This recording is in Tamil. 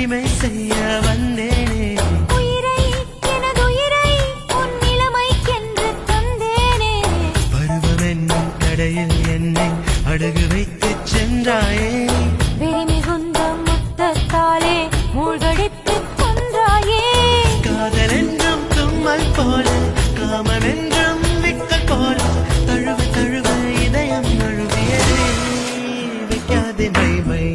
அடிமை செய்ய வந்தேனே. உயிரை எனதுயிரை உன் நிலைமைக்கென்று தந்தேனே. பருவம் என்னும் கடையில் என்னை அடகு வைத்து சென்றாயே. வெறி மிகுந்த முத்தத்தாலே மூழ்கடித்து கொன்றாயே. காதல் என்றும் தும்மல் போல, காமம் என்றும் விக்கல் போல, தழுவ தழுவ இதயம் நழுவியதே. வைக்காதே மை மை